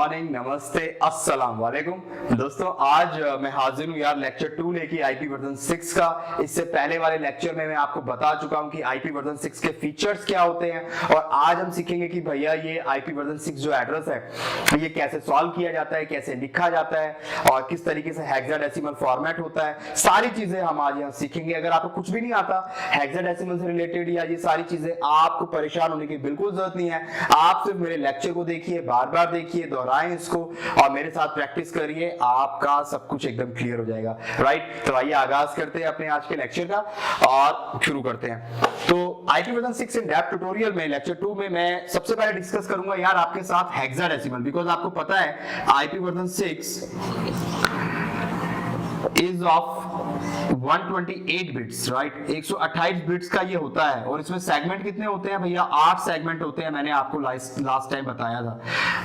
Morning, नमस्ते, अस्सलाम वालेकुम। दोस्तों आज मैं हाजिर हूँ यार लेक्चर 2 लेके आईपी वर्जन 6 का। इससे पहले वाले लेक्चर में मैं आपको बता चुका हूँ कि आईपी वर्जन 6 के फीचर्स क्या होते हैं और आज हम सीखेंगे कि भैया ये आईपी वर्जन 6 जो एड्रेस है ये कैसे सॉल्व किया जाता है, कैसे लिखा जाता है और किस तरीके से हेक्साडेसिमल फॉर्मेट होता है। सारी चीजें हम आज यहाँ सीखेंगे। अगर आपको कुछ भी नहीं आता हेक्साडेसिमल से रिलेटेड या ये सारी चीजें, आपको परेशान होने की बिल्कुल जरूरत नहीं है। आप सिर्फ मेरे लेक्चर को देखिए, बार बार देखिए, दोहराएं इसको और मेरे साथ प्रैक्टिस करिए, आपका सब कुछ एकदम क्लियर हो जाएगा। राइट, तो आइए आगाज करते हैं अपने आज के लेक्चर का और शुरू करते हैं। तो IP version 6 in depth tutorial में लेक्चर 2 में मैं सबसे पहले डिस्कस करूंगा यार आपके साथ हेक्साडेसिमल, बिकॉज आपको पता है IP version 6 is of 128 bits, right, 128 bits का ये होता है और इसमें सेगमेंट कितने होते हैं भैया? 8 सेगमेंट होते हैं। मैंने आपको लास्ट टाइम बताया था।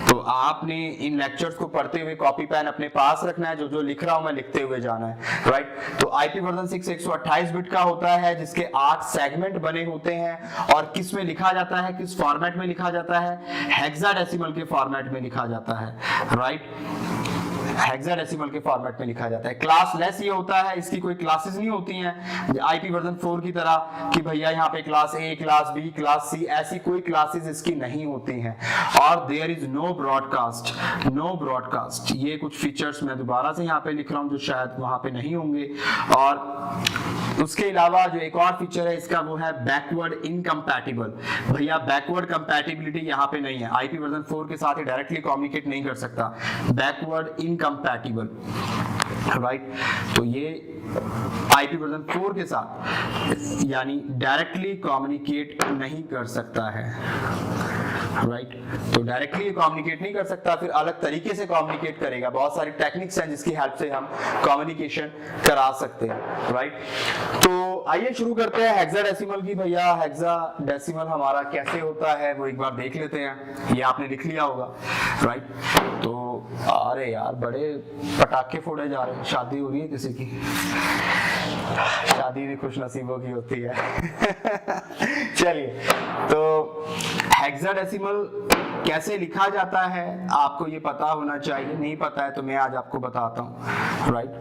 तो आपने इन लेक्चर्स को पढ़ते हुए कॉपी पेन अपने पास रखना है, जो जो लिख रहा हूं मैं लिखते हुए जाना है। राइट, तो आईपी वर्जन 6 128 बिट का होता है जिसके 8 सेगमेंट बने होते हैं और किस में लिखा जाता है, किस फॉर्मेट में लिखा जाता है? हेक्साडेसिमल के फॉर्मेट में लिखा जाता है। राइट, हेक्साडेसिमल के फॉर्मेट में लिखा जाता है। क्लासलेस ये होता है, इसकी कोई क्लासेस नहीं होती हैं आईपी वर्जन 4 की तरह कि भैया यहाँ पे class A, class B, class C, ऐसी कोई क्लासेस इसकी नहीं होती हैं। और there is no broadcast, no broadcast. ये कुछ फीचर्स मैं दोबारा से यहाँ पे लिख रहा हूँ जो शायद वहां पे नहीं होंगे। और उसके अलावा जो एक और फीचर है इसका वो है बैकवर्ड इनकम्पैटिबल। भैया बैकवर्ड कंपैटिबिलिटी यहाँ पे नहीं है, आईपी वर्जन 4 के साथ डायरेक्टली कम्युनिकेट नहीं कर सकता। बैकवर्ड इनकम्पैटिबल, राइट, तो ये आईपी वर्जन 4 के साथ यानी डायरेक्टली कम्युनिकेट नहीं कर सकता है। राइट, तो डायरेक्टली कम्युनिकेट नहीं कर सकता, फिर अलग तरीके से कम्युनिकेट करेगा। बहुत सारी टेक्निक्स हैं जिसकी हेल्प से हम कम्युनिकेशन करा सकते हैं। राइट, तो आइए शुरू करते हैं हेक्साडेसिमल की। भैया हेक्साडेसिमल हमारा कैसे होता है वो एक बार देख लेते हैं। ये आपने लिख लिया होगा। राइट, तो अरे यार बड़े पटाखे फोड़े जा रहे हैं। शादी हो रही है किसी की? शादी भी खुश नसीबों की होती है। चलिए, तो हेक्साडेसिमल कैसे लिखा जाता है आपको ये पता होना चाहिए। नहीं पता है तो मैं आज आपको बताता हूँ। राइट,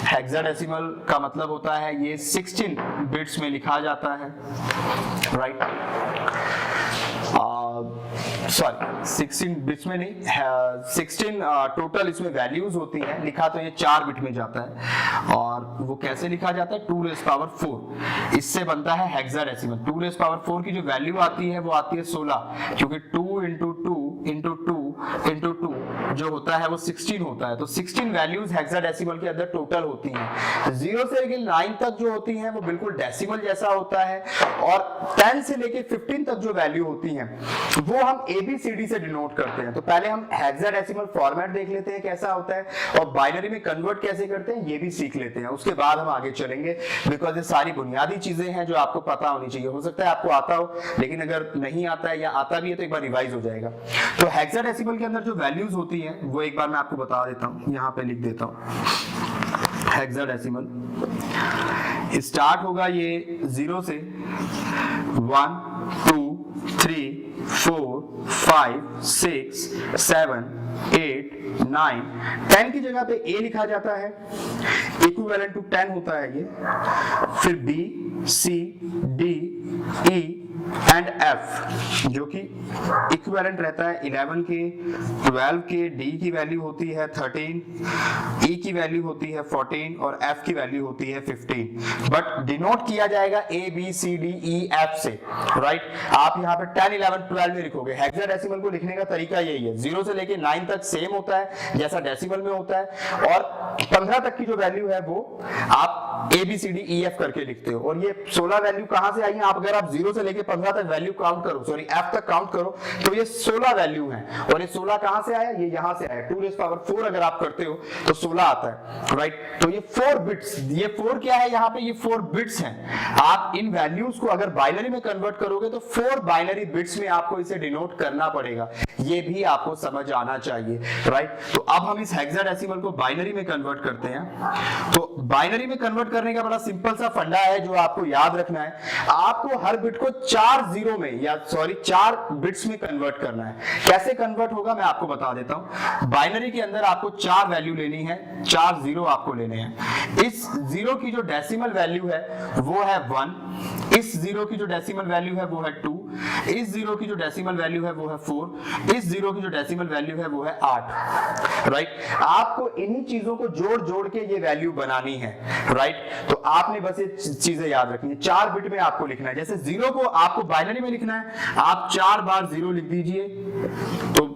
हेक्साडेसिमल का मतलब होता है ये 16 बिट्स में लिखा जाता है। राइट, सॉरी 16 बिट्स में नहीं, 16 टोटल इसमें वैल्यूज होती हैं। लिखा तो ये 4 बिट में जाता है और वो कैसे लिखा जाता है? 2 रेज़ पावर 4 इससे बनता है हेक्साडेसिमल। 2 रेज़ पावर 4 की जो वैल्यू आती है वो आती है 16, क्योंकि 2 इंटू 2 इंटू 2 इंटू 2 जो होता है वो 16 होता है। तो 16 वैल्यूज हेक्साडेसिमल के अंदर टोटल होती हैं। 0 से लेकर 9 तक जो होती हैं वो बिल्कुल डेसिमल जैसा होता है और 10 से लेकर 15 तक जो वैल्यू होती हैं वो हम ABCD से डिनोट करते हैं। तो पहले हम हेक्साडेसिमल फॉर्मेट देख लेते हैं कैसा होता है और बाइनरी में कन्वर्ट कैसे करते हैं ये भी सीख लेते हैं। उसके बाद हम आगे चलेंगे, बिकॉज ये सारी बुनियादी चीजें हैं जो आपको पता होनी चाहिए। हो सकता है आपको आता हो, लेकिन अगर नहीं आता है या आता भी है तो एक बार रिवाइज हो जाएगा। तो हेक्साडेसिमल के अंदर जो वैल्यूज होती हैं वो एक बार मैं आपको बता देता हूं, यहां पे लिख देता हूं। हेक्साडेसिमल स्टार्ट होगा ये 0 से 1 2 3 4 5 6 7 8 9 10 की जगह पे A लिखा जाता है, इक्विवेलेंट टू 10 होता है ये। फिर B, C, D, E and F जो कि इक्विवेलेंट रहता है 11 के, 12 के, D की वैल्यू होती है 13, E की वैल्यू होती है 14 और F की वैल्यू होती है 15। बट डिनोट किया जाएगा A B C D E F से। राइट, आप यहाँ पे 10 11 12 में लिखोगे। हेक्साडेसिमल को लिखने का तरीका यही है, 0 से लेके 9 तक सेम होता है जैसा डेसिमल में होता है और 15 तक की जो वैल्यू है वो आप ABCDEF करके लिखते हो। और ये 16 वैल्यू कहां से आई है? आप अगर आप 0 से लेके 15 तक वैल्यू काउंट करो, सॉरी F तक काउंट करो, तो ये 16 वैल्यू हैं। और ये 16 कहां से आया? ये यहां से आया। 2 रेज़ पावर 4 अगर आप करते हो तो 16 आता है। राइट, तो ये 4 बिट्स, ये 4 क्या है यहाँ पे? ये 4 बिट्स हैं। आप इन वैल्यूज को अगर बाइनरी में कन्वर्ट करोगे तो 4 बाइनरी बिट्स में आपको इसे डिनोट करना पड़ेगा। ये भी आपको समझ आना चाहिए। राइट, तो अब हम इस हेक्साडेसिमल को बाइनरी में कन्वर्ट करते हैं। तो बाइनरी में कन्वर्ट करने का बड़ा सिंपल सा फंडा है जो आपको याद रखना है। आपको हर बिट को 4 बिट्स में कन्वर्ट करना है। कैसे कन्वर्ट होगा मैं आपको बता देता हूं। बाइनरी के अंदर आपको 4 वैल्यू लेनी है, 4 जीरो आपको लेने हैं। इस जीरो की जो डेसिमल वैल्यू है वो है 1, इस जीरो की जो डेसिमल वैल्यू है वो है 2, इस जीरो की जो डेसिमल वैल्यू है वो है 4, इस जीरो की जो डेसिमल वैल्यू है वो है 8। राइट, आपको इन्हीं चीजों को जोड़ जोड़ के ये वैल्यू बनानी है। राइट, तो आपने बस ये चीजें याद रखनी है। 4 बिट में आपको लिखना है। जैसे जीरो को आपको बाइनरी में लिखना है, आप 4 बार जीरो लिख दीजिए। तो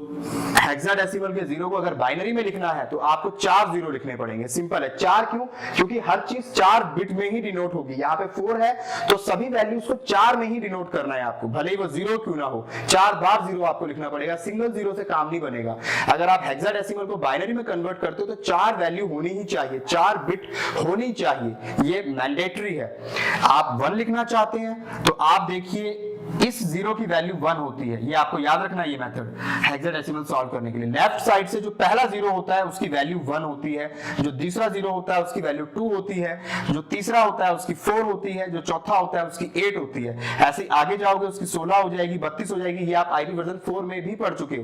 हेक्साडेसिमल के जीरो को अगर बाइनरी में लिखना है तो आपको 4 जीरो लिखने पड़ेंगे। सिंपल है। 4 क्यों? क्योंकि हर चीज 4 बिट में ही डिनोट होगी। यहाँ पे 4 है तो सभी वैल्यूज को 4 में ही डिनोट करना है आपको, भले ही वो जीरो क्यों ना हो। 4 बार जीरो आपको लिखना पड़ेगा, सिंगल जीरो से काम नहीं बनेगा। अगर आप हेक्साडेसिमल को बाइनरी में कन्वर्ट करते हो तो 4 वैल्यू होनी ही चाहिए, 4 बिट होनी चाहिए, ये मैंडेटरी है। आप 1 लिखना चाहते हैं तो आप देखिए इस जीरो की वैल्यू 1 होती है। ये आपको याद रखना है, ये मेथड हेक्साडेसिमल सॉल्व करने के लिए। लेफ्ट साइड से जो पहला जीरो होता है उसकी वैल्यू 1 होती है, जो दूसरा जीरो होता है उसकी वैल्यू 2 होती है, जो तीसरा होता है उसकी 4 होती है, जो चौथा होता है उसकी 8 होती है। ऐसे आगे जाओगे उसकी 16 हो जाएगी, 32 हो जाएगी। ये आप आईपी वर्जन 4 में भी पढ़ चुके हो।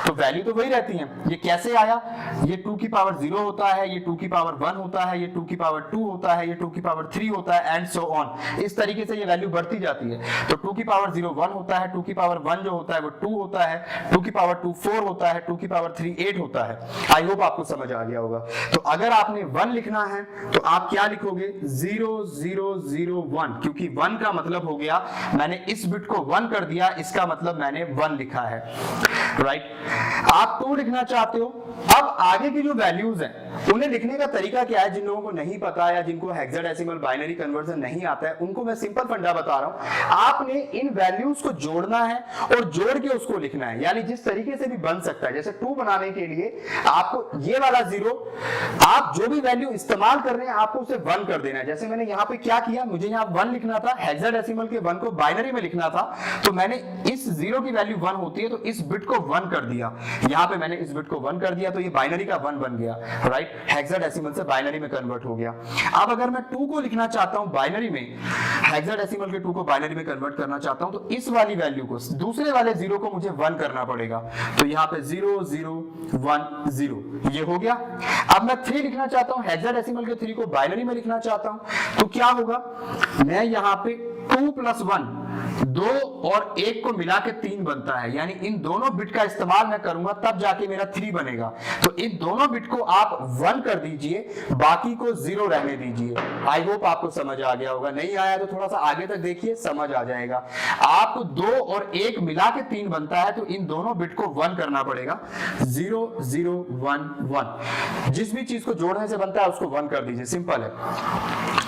तो वैल्यू तो वही रहती है। ये कैसे आया? ये 2 की पावर 0 होता है, ये 2 की पावर 1 होता है, ये 2 की पावर 2 होता है, ये 2 की पावर 3 होता है, एंड सो ऑन। इस तरीके से ये वैल्यू बढ़ती जाती है। तो 2 की पावर 0 1 होता है, 2 की पावर 1 जो होता है वो 2 होता है, 2 की पावर 2 4 होता है, 2 की पावर 3 8 होता है। आई होप आपको समझ आ गया होगा। तो अगर आपने 1 लिखना है तो आप क्या लिखोगे? 0 0 0 1, क्योंकि 1 का मतलब हो गया मैंने इस बिट को 1 कर दिया, इसका मतलब मैंने 1 लिखा है। राइट, आप 2 लिखना चाहते हो। अब आगे की जो वैल्यूज हैं उन्हें लिखने का तरीका क्या है? जिन लोगों को नहीं पता या जिनको हेक्साडेसिमल बाइनरी कन्वर्जन नहीं आता है उनको मैं सिंपल फंडा बता रहा हूं। आपने इन वैल्यूज को जोड़ना है और जोड़ के उसको लिखना है, यानी जिस तरीके से भी बन सकता है। जैसे 2 बनाने के लिए आपको ये वाला जीरो, आप जो भी वैल्यू इस्तेमाल कर रहे हैं आपको उसे 1 कर देना है। जैसे मैंने यहाँ पे क्या किया, मुझे यहाँ 1 लिखना था, हेक्साडेसिमल के 1 को बाइनरी में लिखना था, तो मैंने इस जीरो की वैल्यू 1 होती है तो इस बिट को 1 कर दिया। यहाँ पे मैंने इस बिट को 1 कर दिया तो ये बाइनरी का 1 बन गया। राइट, हेक्साडेसिमल से बाइनरी में कन्वर्ट हो गया। अब अगर मैं 2 को लिखना चाहता हूं बाइनरी में, हेक्साडेसिमल के 2 को बाइनरी में कन्वर्ट करना चाहता हूं, तो इस वाली वैल्यू को, दूसरे वाले जीरो को मुझे 1 करना पड़ेगा। तो यहाँ पे 0 0 1 0 ये हो गया। अब मैं 3 लिखना चाहता हूं, हेक्साडेसिमल के 3 को बाइनरी में लिखना चाहता हूं, तो क्या होगा? मैं यहाँ पे 2 + 1, 2 और 1 को मिला के 3 बनता है, यानी इन दोनों बिट का इस्तेमाल मैं करूंगा तब जाके मेरा 3 बनेगा। तो इन दोनों बिट को आप 1 कर दीजिए, बाकी को 0 रहने दीजिए। आई होप आपको समझ आ गया होगा। नहीं आया तो थोड़ा सा आगे तक देखिए, समझ आ जाएगा। आपको 2 और 1 मिला के 3 बनता है तो इन दोनों बिट को 1 करना पड़ेगा। 0 0 1 1, जिस भी चीज को जोड़ने से बनता है उसको 1 कर दीजिए। सिंपल है।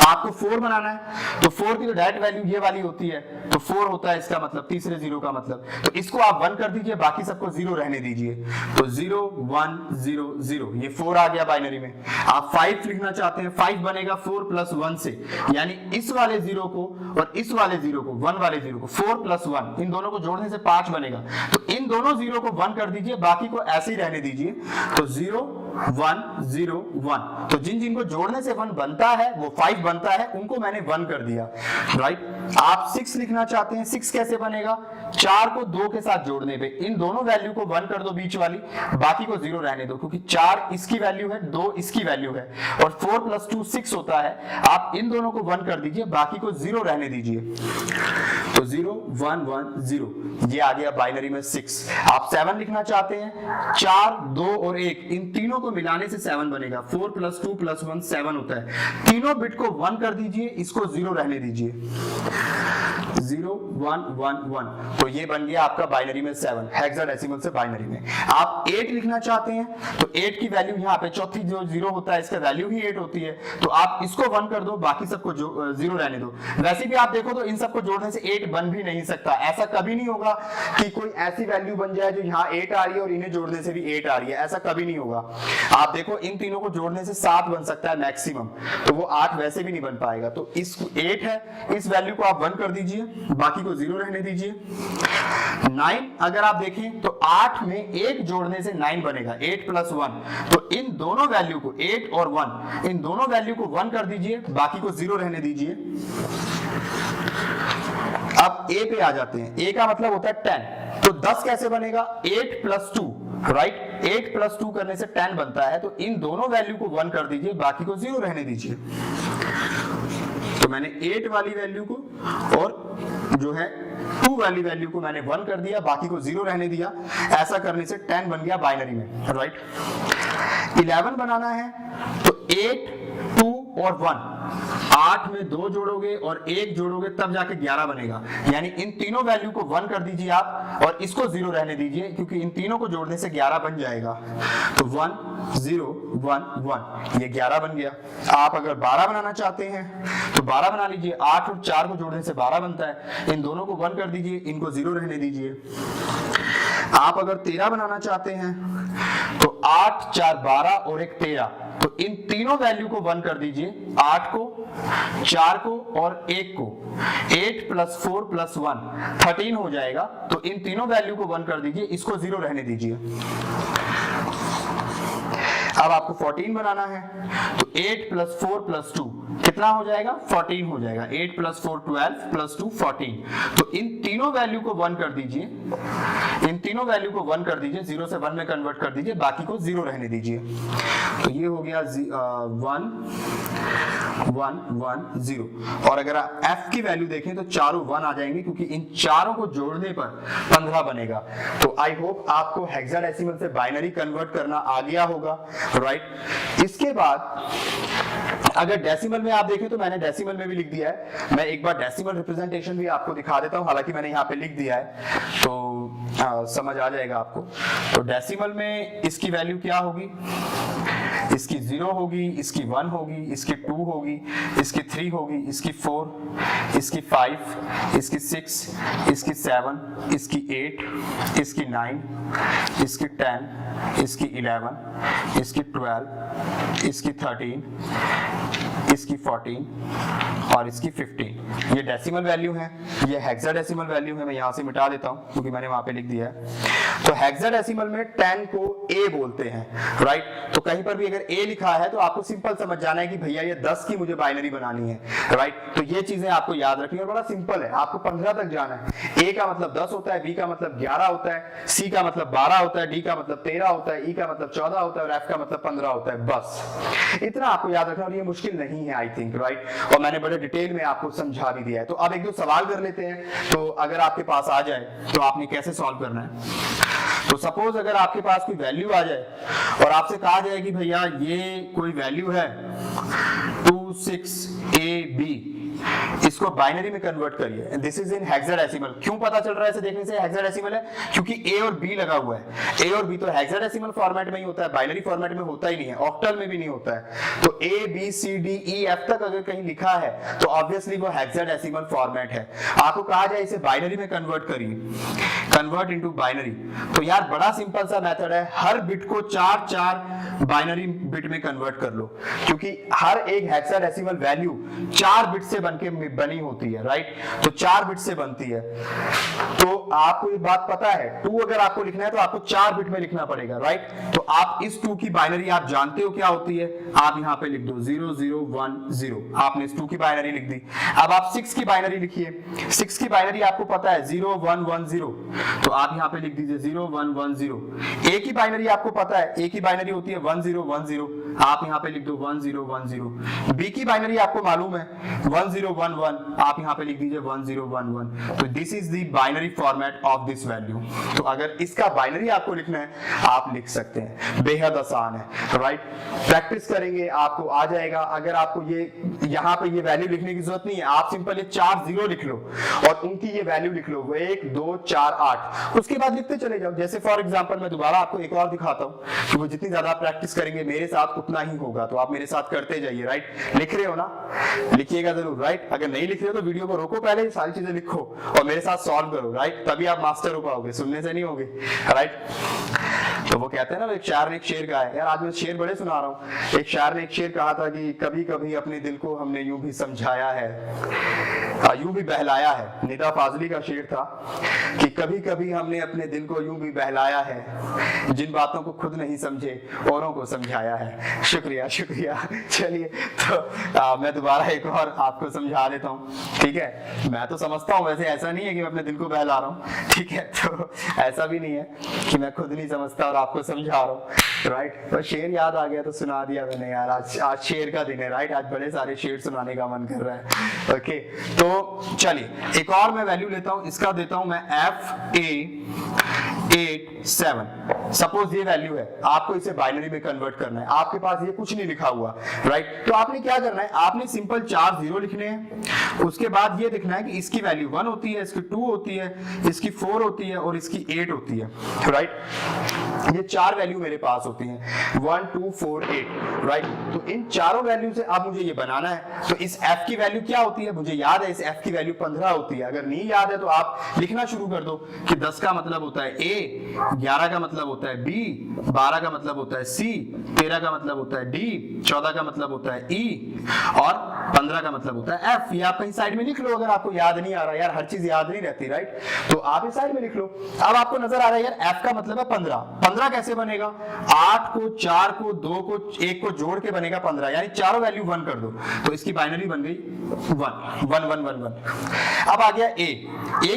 आपको 4 बनाना है तो 4 की जो डायरेक्ट वैल्यू ये वाली होती है, तो 4 होता है इसका मतलब, तीसरे जीरो का मतलब, तो इसको आप 1 कर दीजिए, बाकी सबको 0 रहने दीजिए। तो 0 1 0 0, ये 4 आ गया बाइनरी में। आप 5 लिखना चाहते हैं, 5 बनेगा 4 + 1 से, यानी इस वाले जीरो को और इस वाले जीरो को, 1 वाले जीरो को 4 + 1, इन दोनों को जोड़ने से 5 बनेगा। तो इन दोनों जीरो को 1 कर दीजिए, बाकी को ऐसे ही रहने दीजिए। तो 0 1 0 1, तो जिन जिनको जोड़ने से 1 बनता है वो 5 बनता है, उनको मैंने 1 कर दिया। राइट, आप 6 लिखना चाहते हैं, 6 कैसे बनेगा? 4 को 2 के साथ जोड़ने पे इन दोनों वैल्यू को 1 कर दो बीच वाली, बाकी को 0 रहने दो, क्योंकि 4 इसकी वैल्यू है, 2 इसकी वैल्यू है, और 4 + 2 6 होता है। आप इन दोनों को 1 कर दीजिए, बाकी को 0 रहने दीजिए। तो 0 1 1 0, ये आ गया बाइनरी में 6। आप 7 लिखना चाहते हैं, 4 2 और 1, इन तीनों को मिलाने से 7 बनेगा। 4 + 2 + 1 7 होता है। तीनों बिट को 1 कर दीजिए, इसको 0 रहने दीजिए। 0 1 1 1, तो ये बन गया आपका बाइनरी में 7, हेक्साडेसिमल से बाइनरी में। आप 8 लिखना चाहते हैं तो 8 की वैल्यू यहाँ पे, चौथी जो 0 होता है इसका वैल्यू ही 8 होती है, तो आप इसको 1 कर दो, बाकी सबको 0 रहने दो। वैसे भी आप देखो तो इन सबको जोड़ने से 8 बन भी नहीं सकता। ऐसा कभी नहीं होगा कि कोई ऐसी वैल्यू बन जाए जो यहाँ 8 आ रही है और इन्हें जोड़ने से भी 8 आ रही है, ऐसा कभी नहीं होगा। आप देखो इन तीनों को जोड़ने से 7 बन सकता है मैक्सिमम, तो वो 8 वैसे भी नहीं बन पाएगा। तो इस 8 है, इस वैल्यू को आप 1 कर दीजिए, दीजिए, बाकी को 0 रहने दीजिए। 9 अगर आप देखें तो 8 में 1 जोड़ने से 9 बनेगा, 8 प्लस 1, तो इन दोनों वैल्यू को 8 और 1, इन दोनों वैल्यू को 1 कर दीजिए, बाकी को 0 रहने दीजिए। अब a पे आ जाते हैं, a का मतलब होता है 10, तो 10 कैसे बनेगा, 8 प्लस 2, राइट, 8 प्लस 2 करने से 10 बनता है, तो इन दोनों वैल्यू को 1 कर दीजिए, बाकी को 0 रहने दीजिए। तो मैंने 8 वाली वैल्यू को और जो है 2 वाली वैल्यू को मैंने 1 कर दिया, बाकी को 0 रहने दिया। ऐसा करने से 10 बन गया बाइनरी में, राइट। 11 बनाना है तो 8, 2 और 1, 8 में 2 जोड़ोगे और 1 जोड़ोगे तब जाके 11 बनेगा, यानी इन तीनों वैल्यू को 1 कर दीजिए आप और इसको 0 रहने दीजिए, क्योंकि इन तीनों को जोड़ने से 11 बन जाएगा। तो 1 0 1 1, ये 11 बन गया। आप अगर 12 बनाना चाहते हैं तो 12 बना लीजिए, 8 और 4 को जोड़ने से 12 बनता है, इन दोनों को 1 कर दीजिए, इनको 0 रहने दीजिए। आप अगर 13 बनाना चाहते हैं तो 8 4 12 और 1 13, तो इन तीनों वैल्यू को 1 कर दीजिए, 8 को, 4 को और 1 को, 8 प्लस 4 प्लस 1 13 हो जाएगा, तो इन तीनों वैल्यू को 1 कर दीजिए, इसको 0 रहने दीजिए। अब आपको 14 बनाना है तो 8 प्लस 4 प्लस 2 कितना हो जाएगा, 14 हो जाएगा, 8 प्लस 4 12 प्लस 2 14, तो इन तीनों वैल्यू को 1 कर दीजिए, इन तीनों वैल्यू को 1 कर दीजिए, 0 से 1 में कन्वर्ट कर दीजिए, बाकी को 0 रहने दीजिए। तो ये हो गया 1 1 1 0, और अगर आप f की वैल्यू देखें तो चारों 1 आ जाएंगे, क्योंकि इन चारों को जोड़ने पर 15 बनेगा। तो आई होप आपको हेक्साडेसिमल से बाइनरी कन्वर्ट करना आ गया होगा, राइट। इसके बाद अगर डेसिमल में आप देखें तो मैंने डेसिमल में भी लिख दिया है, मैं एक बार डेसिमल रिप्रेजेंटेशन भी आपको दिखा देता हूं, हालांकि मैंने यहाँ पे लिख दिया है तो समझ आ जाएगा आपको। तो डेसिमल में इसकी वैल्यू क्या होगी, इसकी 0 होगी, इसकी 1 होगी, इसकी 2 होगी, इसकी 3 होगी, इसकी 4, इसकी 5, इसकी 6, इसकी 7, इसकी 8, इसकी 9, इसकी 10, इसकी 11, इसकी 12, इसकी 13, इसकी 14 और इसकी 15। ये डेसिमल वैल्यू है, ये हेक्साडेसिमल वैल्यू है, मैं यहां से मिटा देता हूं क्योंकि मैंने वहां पे लिख दिया है। तो हेक्साडेसिमल में 10 को A बोलते हैं, राइट। तो कहीं पर भी अगर A लिखा है तो आपको सिंपल समझ जाना है कि भैया ये 10 की मुझे बाइनरी बनानी है, राइट। तो ये चीजें आपको याद रखनी है और बड़ा सिंपल है, आपको 15 तक जाना है। A का मतलब 10 होता है, B का मतलब 11 होता है, C का मतलब 12 होता है, D का मतलब 13 होता है, E का मतलब 14 होता है और F का मतलब 15 होता है, बस इतना आपको याद रखना, और ये मुश्किल नहीं है आई थिंक, राइट। और मैंने बड़े डिटेल में आपको समझा भी दिया है। तो अब एक दो सवाल कर लेते हैं, तो अगर आपके पास आ जाए तो आपने कैसे सॉल्व करना है। तो सपोज अगर आपके पास कोई वैल्यू आ जाए और आपसे कहा जाए कि भैया ये कोई वैल्यू है 26AB, इसको बाइनरी में कन्वर्ट करिए, दिस इज इन हेक्साडेसिमल। क्यों पता चल रहा है इसे देखने से हेक्साडेसिमल है, क्योंकि A और B लगा हुआ है। A और B तो हेक्साडेसिमल फॉर्मेट में ही होता है, बाइनरी फॉर्मेट में होता ही नहीं है, ऑक्टल में भी नहीं होता है। तो A B C D E F तक अगर कहीं लिखा है तो ऑब्वियसली वो हेक्साडेसिमल फॉर्मेट है। आपको कहा जाए इसे बाइनरी में कन्वर्ट करिए, कन्वर्ट इनटू बाइनरी, तो यार बड़ा सिंपल सा मेथड है, हर बिट को 4 बाइनरी बिट में कन्वर्ट कर लो, क्योंकि हर एक हेक्साडेसिमल वैल्यू 4 बिट से बनी होती है, राइट। तो 4 बिट से बनती है। तो आपको ये बात पता है, 2 अगर आपको लिखना है तो आपको 4 बिट में लिखना पड़ेगा, राइट। तो आप इस 2 की बाइनरी आप जानते हो क्या होती है, आप यहां पे लिख दो 0 0 1 0, आपने इस 2 की बाइनरी लिख दी। अब आप 6 की बाइनरी लिखिए, 6 की बाइनरी आपको पता है 0 1 1 0, तो आप यहां पे लिख दीजिए 0 1 1 0। A की बाइनरी आपको पता है, A की बाइनरी होती है 1 0 1 0, आप यहां पे लिख दो 1 0 1 0। B की बाइनरी आपको मालूम है 1 0 1 1, आप यहां पे लिख दीजिए 1 0 1 1। तो this is the binary format of this value. तो अगर इसका बाइनरी आपको लिखना है आप लिख सकते हैं, बेहद आसान है, राइट। प्रैक्टिस करेंगे आपको आ जाएगा। अगर आपको ये यहां पे ये वैल्यू लिखने की जरूरत नहीं है, आप सिंपल ये 4 0 लिख लो और उनकी ये वैल्यू लिख लो 1 2 4 8, उसके बाद लिखते चले जाओ। जैसे फॉर एग्जांपल मैं दोबारा आपको एक और दिखाता हूं कि वो जितनी ज्यादा प्रैक्टिस करेंगे मेरे साथ उतना ही होगा, तो आप मेरे साथ करते जाइए, राइट। लिख रहे हो ना, लिखिएगा जरूर, राइट। अगर नहीं लिख रहे हो तो वीडियो को रोको, पहले सारी चीजें लिखो और मेरे साथ सॉल्व करो, राइट। तभी आप मास्टर हो पाओगे, सुनने से नहीं होगे, राइट। तो वो कहते हैं ना, एक शायर ने एक शेर कहा है, यार आज मैं शेर बड़े सुना रहा हूँ। एक शायर ने एक शेर कहा था कि कभी कभी अपने दिल को हमने यूं भी समझाया है, यूं भी बहलाया है। निदा फाजली का शेर था कि कभी कभी हमने अपने दिल को यूं भी बहलाया है, जिन बातों को खुद नहीं समझे औरों को समझाया है। शुक्रिया शुक्रिया। चलिए तो मैं दोबारा एक और आपको समझा देता हूँ, ठीक है। मैं तो समझता हूँ, वैसे ऐसा नहीं है कि मैं अपने दिल को बहला रहा हूँ, ठीक है। तो ऐसा भी नहीं है कि मैं खुद नहीं समझता और आपको समझा रहा हूँ, राइट। तो शेर याद आ गया तो सुना दिया मैंने यार। आज शेर का दिन है, राइट। आज बड़े सारे शेर सुनाने का मन कर रहा है, ओके। तो चलिए एक और मैं वैल्यू लेता हूं, इसका देता हूं मैं FA87। सपोज ये वैल्यू है, आपको इसे बाइनरी में कन्वर्ट करना है। आपके पास ये कुछ नहीं लिखा हुआ, राइट। तो आपने क्या करना है, आपने सिंपल 4 जीरो लिखने हैं। उसके बाद ये देखना है कि इसकी वैल्यू 1 होती है, इसकी 2 होती है, इसकी 4 होती है और इसकी 8 होती है, राइट। ये 4 वैल्यू मेरे पास होती हैं, 1 2 4 8, राइट। तो इन चारों वैल्यू से अब मुझे ये बनाना है। तो इस f की वैल्यू क्या होती है, मुझे याद है, इस f की वैल्यू 15 होती है। अगर नहीं याद है तो आप लिखना शुरू कर दो कि 10 का मतलब होता है A, 11 का मतलब होता है B, 12 का मतलब होता है C, 13 का मतलब होता है D, 14 का मतलब होता है E और 15 का मतलब होता है F। ये आप कहीं साइड में लिख लो अगर आपको याद नहीं आ रहा। यार हर चीज याद नहीं रहती, राइट। तो आप इस साइड में लिख लो। अब आपको नजर आ रहा है यार f का मतलब है 15। 15 कैसे बनेगा, 8 को 4 को 2 को 1 को जोड़ के बनेगा 15, यानी चारों वैल्यू 1 कर दो तो इसकी बाइनरी बन गई 1 1 1 1 1। अब आ गया a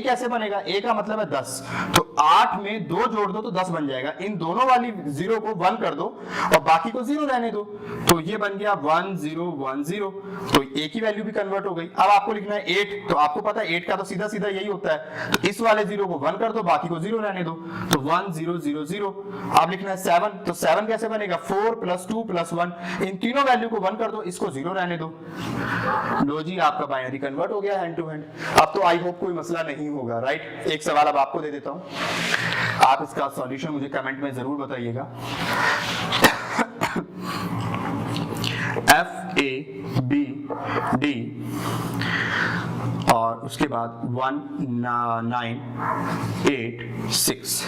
कैसे बनेगा, a का मतलब है 10, तो 8 में 2 जोड़ दो तो 10 बन जाएगा। इन दोनों वाली 0 को 1 कर दो और बाकी को 0 रहने दो, तो ये बन गया 1 0 1 0। तो a की वैल्यू भी कन्वर्ट हो गई। अब आपको लिखना है 8, तो आपको पता है 8 का तो सीधा सीधा यही होता है, तो इस वाले 0 को 1 कर दो, बाकी को 0 रहने दो, तो 1 0 0 0। अब लिखना है 7, तो 7 कैसे बनेगा, 4 + 2 + 1। इन तीनों वैल्यू को 1 कर दो, इसको 0 रहने दो। लो जी, आपका बाइनरी कन्वर्ट हो गया हैंड टू हैंड। अब तो आई होप कोई मसला नहीं होगा, राइट। एक सवाल अब आपको दे देता हूं, आप इसका सॉल्यूशन मुझे कमेंट में जरूर बताइएगा। FABD और उसके बाद 1986।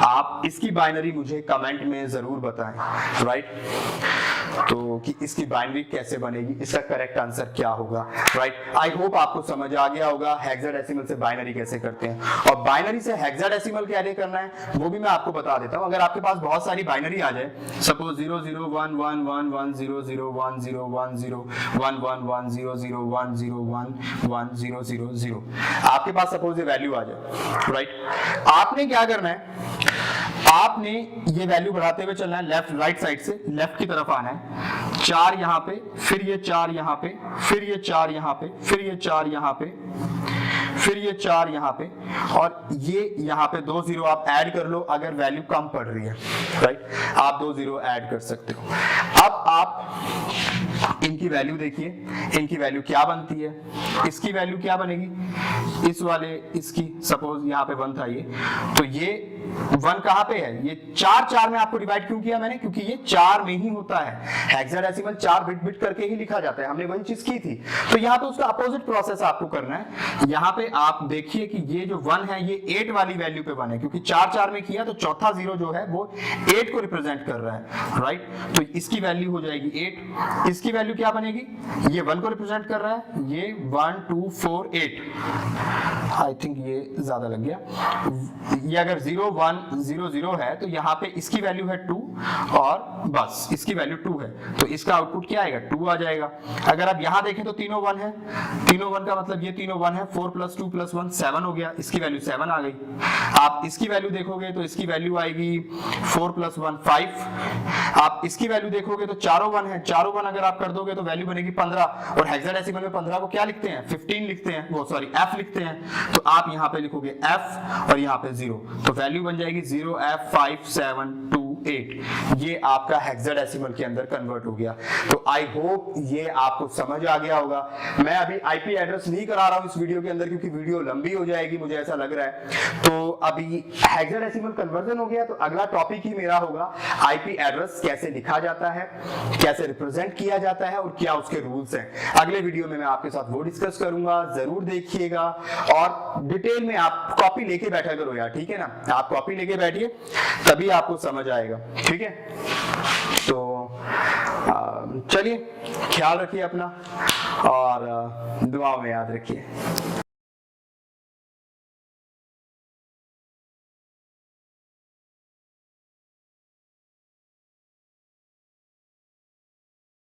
आप इसकी बाइनरी मुझे कमेंट में जरूर बताएं, राइट। तो कि इसकी बाइनरी कैसे बनेगी, इसका करेक्ट आंसर क्या होगा, राइट। आई होप आपको समझ आ गया होगा हेक्साडेसिमल से बाइनरी कैसे करते हैं। और बाइनरी से हेक्साडेसिमल कैसे करना है वो भी मैं आपको बता देता हूं। अगर आपके पास बहुत सारी बाइनरी आ जाए, सपोज 0 0 1 1 1 1 0 0 1 0 1 0 1 1 1 0 0 1 0 1 1 0 0 0, आपके पास सपोज ये वैल्यू आ जाए, राइट। आपने क्या करना है, आपने ये वैल्यू बढ़ाते हुए चलना है, लेफ्ट राइट साइड से लेफ्ट की तरफ आना है। 4 यहां पे, फिर ये 4 यहां पे, फिर ये 4 यहां पे, फिर ये 4 यहां पे, फिर ये 4 यहां पे, और ये यहां पे 2 0 आप ऐड कर लो अगर वैल्यू कम पड़ रही है, राइट। आप 2 0 ऐड कर सकते हो। अब आप इनकी वैल्यू देखिए, इनकी वैल्यू क्या बनती है, इसकी वैल्यू क्या बनेगी, इस वाले इसकी सपोज यहाँ पे 1 था ये, तो ये 1 कहाँ पे है, ये 4 4 में आपको डिवाइड क्यों किया मैंने, क्योंकि ये 4 में ही होता है। हेक्साडेसिमल 4 बिट बिट करके ही लिखा जाता है, हमने वही चीज की थी। तो यहाँ पे उसका अपोजिट प्रोसेस आपको करना है। यहाँ पे आप देखिए कि ये जो 1 है ये 8 वाली वैल्यू पे 1 है, क्योंकि 4 4 में किया तो चौथा 0 जो है वो 8 को रिप्रेजेंट कर रहा है, राइट। तो इसकी वैल्यू हो जाएगी 8, इसकी वैल्यू क्या बनेगी, ये 1 को रिप्रेजेंट कर रहा है, ये 1 2 4 8, आई थिंक ये ज्यादा लग गया। ये अगर 0 1 0 0 है तो यहाँ पे इसकी वैल्यू है 2 और बस इसकी वैल्यू 2 है, तो इसका आउटपुट क्या आएगा, 2 आ जाएगा। अगर आप यहाँ देखें तो तीनों 1 है, तीनों 1 का मतलब ये तीनों 1 है, 4 + 2 + 1 7 हो गया, इसकी वैल्यू 7 आ गई। आप इसकी वैल्यू देखोगे तो इसकी वैल्यू आएगी 4 + 1 5। आप इसकी वैल्यू देखोगे तो चारों 1 है, चारों 1 अगर आप कर दोगे तो वैल्यू बनेगी 15, और हेक्साडेसिमल में 15 को क्या लिखते हैं, 15 लिखते हैं, वो सॉरी f लिखते हैं। तो आप यहाँ पे लिखोगे f और यहाँ पे 0, तो वैल्यू बन जाएगी 0 f 5 7 2 8 ये आपका हेक्साडेसिमल के अंदर कन्वर्ट हो गया। तो आई होप ये आपको समझ आ गया होगा। मैं अभी आईपी एड्रेस नहीं करा रहा हूं इस वीडियो के अंदर क्योंकि वीडियो लंबी हो जाएगी, मुझे ऐसा लग रहा है। तो अभी हेक्साडेसिमल कन्वर्जन हो गया, तो अगला टॉपिक ही मेरा होगा आईपी एड्रेस कैसे लिखा जाता है, कैसे रिप्रेजेंट किया जाता है और क्या उसके रूल्स हैं। अगले वीडियो में मैं आपके साथ वो डिस्कस करूंगा, जरूर देखिएगा। और डिटेल में आप कॉपी लेके बैठा करो यार, ठीक है ना, आप कॉपी लेके बैठिए तभी आपको समझ आएगा, ठीक है। तो चलिए ख्याल रखिए अपना और दुआओं में याद रखिए।